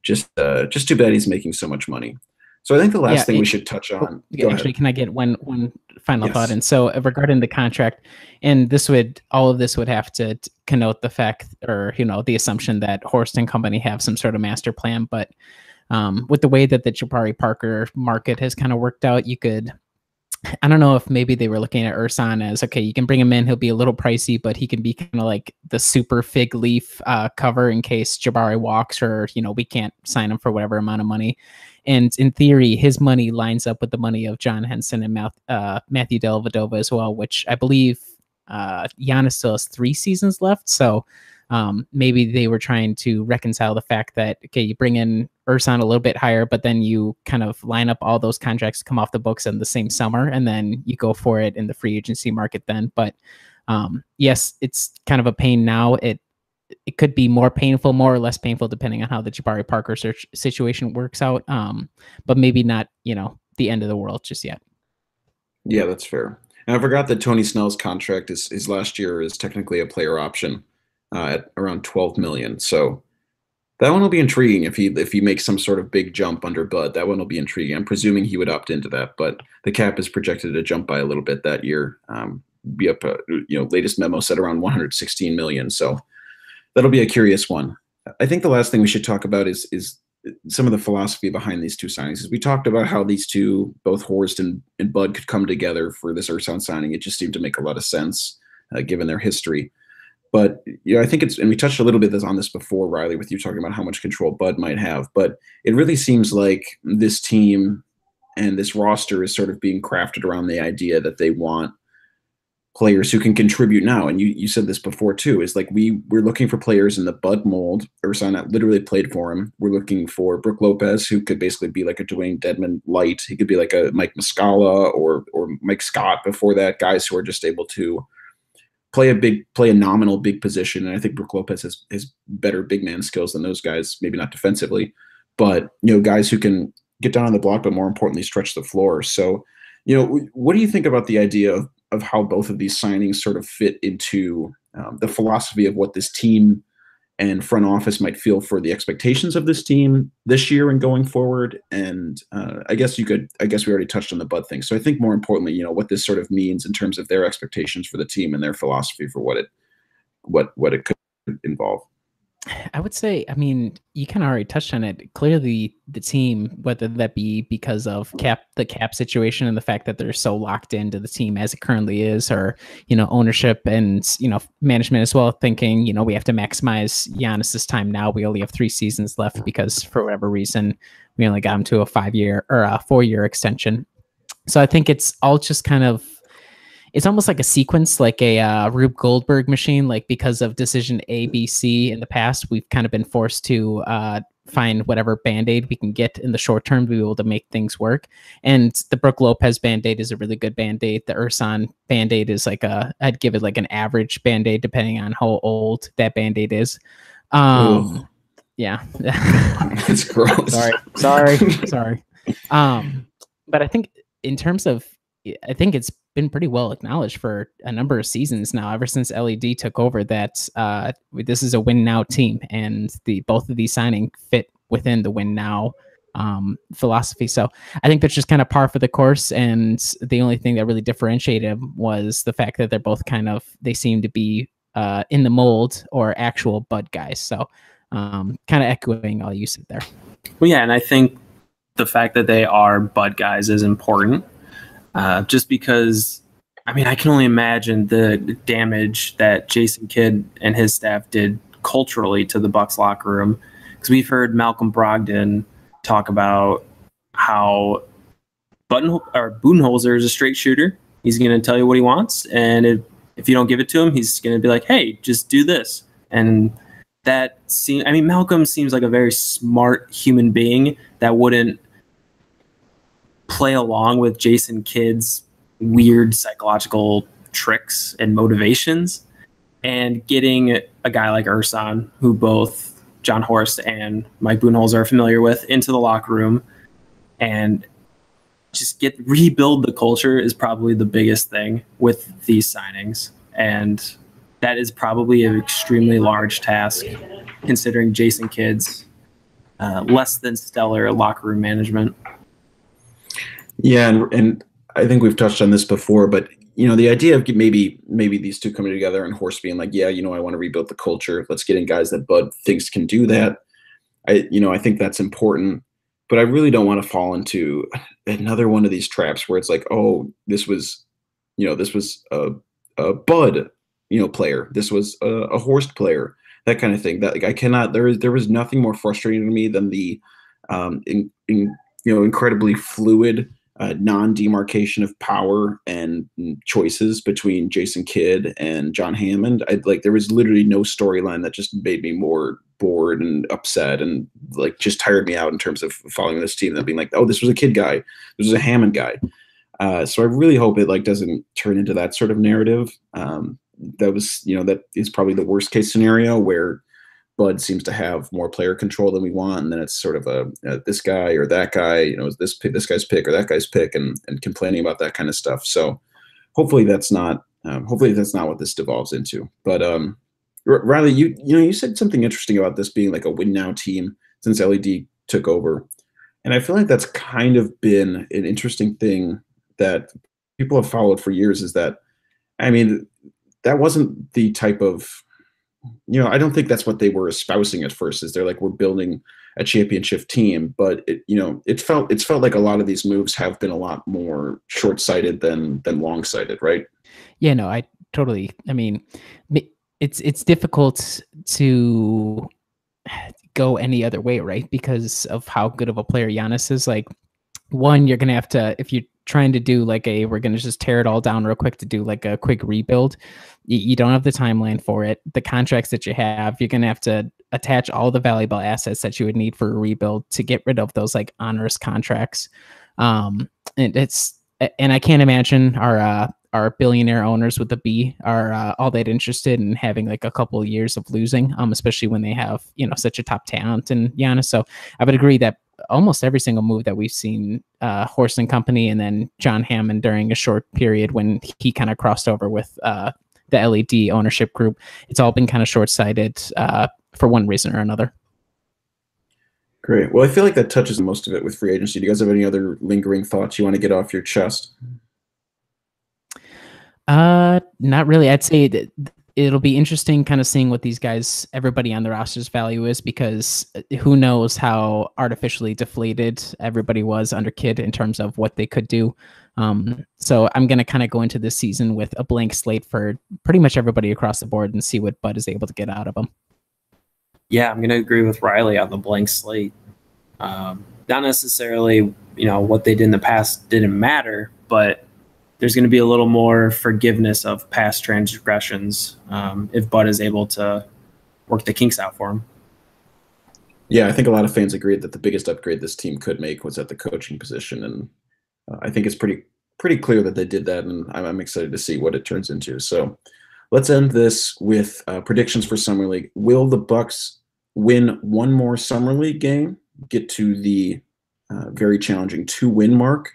Just too bad he's making so much money. So I think the last thing we should touch on. Actually, can I get one final thought? And so regarding the contract, and all of this would have to connote the fact, or the assumption that Horst and company have some sort of master plan. But with the way that the Jabari Parker market has kind of worked out, I don't know if maybe they were looking at Ursan as, okay, you can bring him in, he'll be a little pricey, but he can be kind of like the super fig leaf cover in case Jabari walks, or we can't sign him for whatever amount of money. And in theory, his money lines up with the money of John Henson and Matthew Dellavedova as well, which I believe Giannis still has 3 seasons left. So maybe they were trying to reconcile the fact that, okay, you bring in Ursan a little bit higher, but then you kind of line up all those contracts to come off the books in the same summer, and then you go for it in the free agency market then. But yes, it's kind of a pain now. It could be more painful, more or less painful, depending on how the Jabari Parker situation works out. But maybe not, the end of the world just yet. Yeah, that's fair. And I forgot that Tony Snell's contract is last year is technically a player option at around $12 million. So that one will be intriguing if he makes some sort of big jump under Bud. That one will be intriguing. I'm presuming he would opt into that, but the cap is projected to jump by a little bit that year. Be up, latest memo said around $116 million. So that'll be a curious one. I think the last thing we should talk about is some of the philosophy behind these two signings. As we talked about how these two, both Horst and Bud, could come together for this Ursan signing. It just seemed to make a lot of sense given their history. But I think it's, and we touched a little bit on this before, Riley, with you talking about how much control Bud might have. But it really seems like this team and this roster is sort of being crafted around the idea that they want players who can contribute now. And you said this before too, is like we're looking for players in the Bud mold. Ursan literally played for him. We're looking for Brook Lopez, who could basically be like a Dwayne Dedman light. He could be like a Mike Muscala or Mike Scott before that, guys who are just able to play a nominal big position. And I think Brook Lopez has better big man skills than those guys, maybe not defensively, but guys who can get down on the block, but more importantly, stretch the floor. So, what do you think about the idea of how both of these signings sort of fit into the philosophy of what this team and front office might feel for the expectations of this team this year and going forward? And I guess we already touched on the Bud thing. So I think more importantly, what this sort of means in terms of their expectations for the team and their philosophy for what it could involve. I would say, I mean, you kind of already touched on it. Clearly, the team, whether that be because of the cap situation and the fact that they're so locked into the team as it currently is, or ownership and management as well, thinking we have to maximize Giannis's time now. We only have 3 seasons left because for whatever reason we only got him to a 5-year or a 4-year extension. So I think it's all just kind of. It's almost like a sequence, like a Rube Goldberg machine. Like because of decision A, B, C in the past, we've kind of been forced to find whatever Band-Aid we can get in the short term to be able to make things work. And the Brook Lopez Band-Aid is a really good Band-Aid. The Ursan Band-Aid is I'd give it like an average Band-Aid depending on how old that Band-Aid is. Yeah. It's gross. Sorry. But I think in terms of, I think it's been pretty well acknowledged for a number of seasons now, ever since LED took over, that this is a win now team, and both of these signings fit within the win now philosophy. So I think that's just kind of par for the course. And the only thing that really differentiated them was the fact that they're both they seem to be in the mold or actual Bud guys. So kind of echoing all you said there. Well, yeah, and I think the fact that they are Bud guys is important. Just because, I mean, I can only imagine the damage that Jason Kidd and his staff did culturally to the Bucks locker room. Because we've heard Malcolm Brogdon talk about how Budenholzer is a straight shooter. He's going to tell you what he wants, and if you don't give it to him, he's going to be like, "Hey, just do this." And Malcolm seems like a very smart human being that wouldn't play along with Jason Kidd's weird psychological tricks and motivations. And getting a guy like Ursan, who both John Horst and Mike Budenholzer are familiar with, into the locker room and just rebuild the culture is probably the biggest thing with these signings. And that is probably an extremely large task considering Jason Kidd's less than stellar locker room management. Yeah, and I think we've touched on this before, but the idea of maybe these two coming together and Horst being like, yeah, I want to rebuild the culture. Let's get in guys that Bud thinks can do that. I think that's important, but I really don't want to fall into another one of these traps where it's like, oh, this was a Bud, player. This was a Horst player, that kind of thing. That like I cannot. There was nothing more frustrating to me than the incredibly fluid non-demarcation of power and choices between Jason Kidd and John Hammond. There was literally no storyline that just made me more bored and upset and just tired me out in terms of following this team than being like, oh, this was a Kidd guy, this was a Hammond guy. So I really hope it doesn't turn into that sort of narrative. That is probably the worst case scenario where Bud seems to have more player control than we want, and then it's sort of this guy or that guy, this guy's pick or that guy's pick, and complaining about that kind of stuff. So hopefully that's not what this devolves into. But Riley, you said something interesting about this being like a win now team since LED took over, and I feel like that's kind of been an interesting thing that people have followed for years. Is that, I mean, that wasn't the type of I don't think that's what they were espousing at first. Is they're like, we're building a championship team, but it's felt like a lot of these moves have been a lot more short-sighted than long-sighted, right? Yeah, no, I totally. I mean, it's difficult to go any other way, right? Because of how good of a player Giannis is. Like, one, you're gonna have to, if you're trying to do like we're gonna just tear it all down real quick to do like a quick rebuild. You don't have the timeline for it. The contracts that you have, you're gonna have to attach all the valuable assets that you would need for a rebuild to get rid of those like onerous contracts. And I can't imagine our billionaire owners with the B are all that interested in having like a couple of years of losing, especially when they have such a top talent in Giannis. So I would agree that almost every single move that we've seen, Horst and company, and then John Hammond during a short period when he kind of crossed over with the LED ownership group, it's all been kind of short-sighted for one reason or another. Great. Well, I feel like that touches most of it with free agency. Do you guys have any other lingering thoughts you want to get off your chest? Not really. I'd say that it'll be interesting kind of seeing what these guys, everybody on the roster's value is, because who knows how artificially deflated everybody was under Kidd in terms of what they could do. So I'm going to kind of go into this season with a blank slate for pretty much everybody across the board and see what Bud is able to get out of them. Yeah, I'm going to agree with Riley on the blank slate. Not necessarily, what they did in the past didn't matter, but there's going to be a little more forgiveness of past transgressions if Bud is able to work the kinks out for him. Yeah, I think a lot of fans agreed that the biggest upgrade this team could make was at the coaching position, and I think it's pretty clear that they did that, and I'm excited to see what it turns into. So let's end this with predictions for Summer League. Will the Bucks win one more Summer League game, get to the very challenging 2-win mark?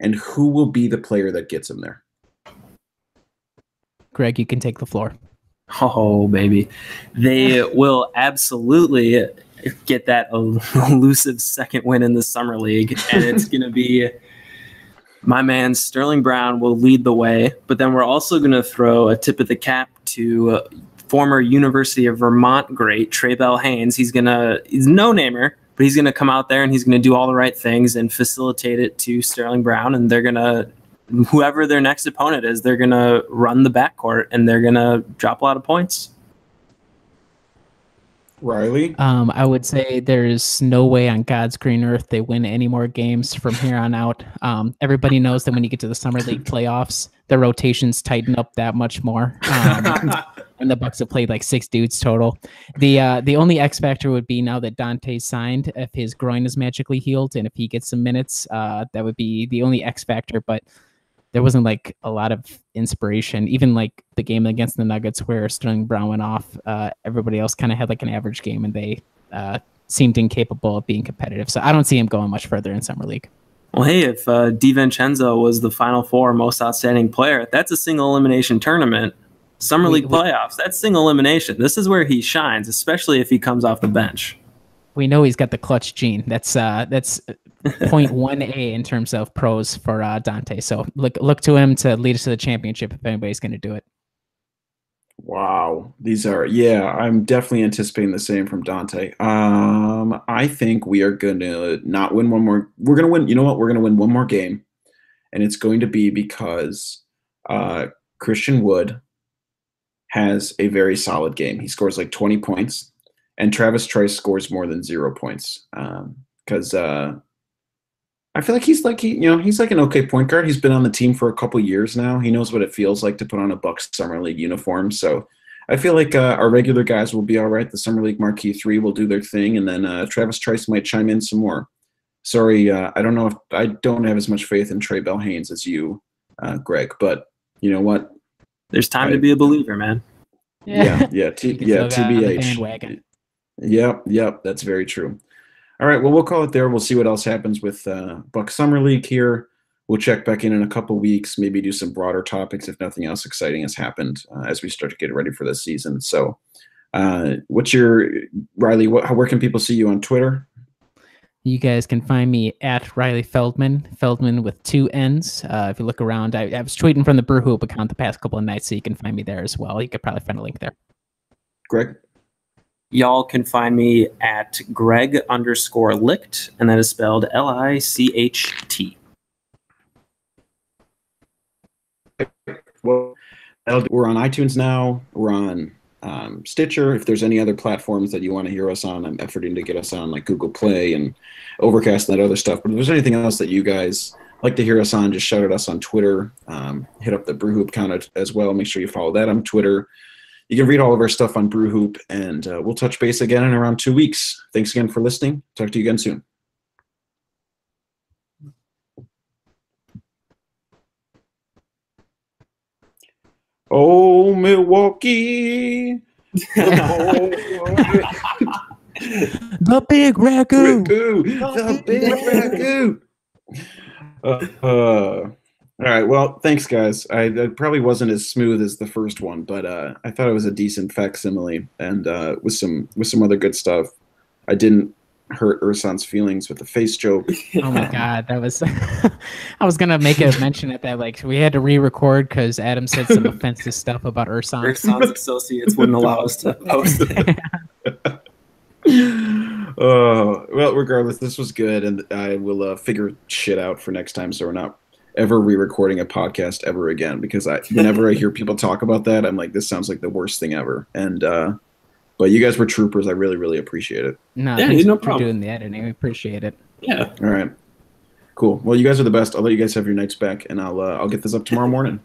And who will be the player that gets him there? Greg, you can take the floor. Oh, baby. They will absolutely get that elusive second win in the Summer League. And it's going to be my man Sterling Brown will lead the way. But then we're also going to throw a tip of the cap to former University of Vermont great Trey Bell Haynes. He's no-namer, but he's going to come out there and he's going to do all the right things and facilitate it to Sterling Brown. And they're going to, whoever their next opponent is, they're going to run the backcourt and they're going to drop a lot of points. Riley? I would say there's no way on God's green earth they win any more games from here on out. Everybody knows that when you get to the Summer League playoffs, the rotations tighten up that much more. And the Bucks have played like 6 dudes total. The only X factor would be now that Dante's signed, if his groin is magically healed and if he gets some minutes, that would be the only X factor. But there wasn't like a lot of inspiration. Even like the game against the Nuggets where Sterling Brown went off, everybody else kind of had like an average game and they seemed incapable of being competitive. So I don't see him going much further in Summer League. Well, hey, if DiVincenzo was the Final Four most outstanding player, that's a single elimination tournament. Summer League playoffs, that's single elimination. This is where he shines, especially if he comes off the bench. We know he's got the clutch gene. That's 0.1A in terms of pros for Dante. So look to him to lead us to the championship if anybody's going to do it. Wow. I'm definitely anticipating the same from Dante. I think we are going to not win one more. We're going to win. You know what? We're going to win one more game. And it's going to be because Christian Wood has a very solid game. He scores like 20 points, and Travis Trice scores more than 0 points. Because I feel like he's like an okay point guard. He's been on the team for a couple years now. He knows what it feels like to put on a Bucks Summer League uniform. So I feel like our regular guys will be all right. The Summer League Marquee 3 will do their thing, and then Travis Trice might chime in some more. Sorry, I don't know if I don't have as much faith in Trey Bell Haynes as you, Greg. But you know what? There's time to be a believer, man. TBH. Yep, that's very true. All right, well, we'll call it there. We'll see what else happens with Buck Summer League here. We'll check back in a couple weeks, maybe do some broader topics if nothing else exciting has happened as we start to get ready for this season. So what's your, Riley, where can people see you on Twitter? You guys can find me at Riley Feldman with 2 N's. If you look around, I was tweeting from the Brewhoop account the past couple of nights, so you can find me there as well. You could probably find a link there. Greg? Y'all can find me at Greg_Licht, and that is spelled Licht. Well, we're on iTunes now. We're on Stitcher. If there's any other platforms that you want to hear us on, I'm efforting to get us on, like Google Play and Overcast and that other stuff. But if there's anything else that you guys like to hear us on, just shout at us on Twitter. Hit up the Brewhoop account as well. Make sure you follow that on Twitter. You can read all of our stuff on Brewhoop, and we'll touch base again in around 2 weeks. Thanks again for listening. Talk to you again soon. Oh, Milwaukee. The big ragu. The big ragu. All right. Well, thanks, guys. That probably wasn't as smooth as the first one, but I thought it was a decent facsimile, and with some other good stuff. I didn't hurt Ursan's feelings with the face joke. Oh my god, that was. I was gonna make a mention at that, like we had to re-record because Adam said some offensive stuff about Ursan. Ursan's associates wouldn't allow us to post it. Well, regardless, this was good, and I will figure shit out for next time, so we're not ever re-recording a podcast ever again, because whenever I hear people talk about that, I'm like, this sounds like the worst thing ever. And but you guys were troopers. I really, really appreciate it. No, yeah, thanks for doing the editing. We appreciate it. Yeah. All right. Cool. Well, you guys are the best. I'll let you guys have your nights back, and I'll get this up tomorrow morning.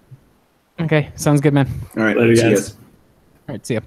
Okay, sounds good, man. All right. Later, see guys. you guys. All right, see ya.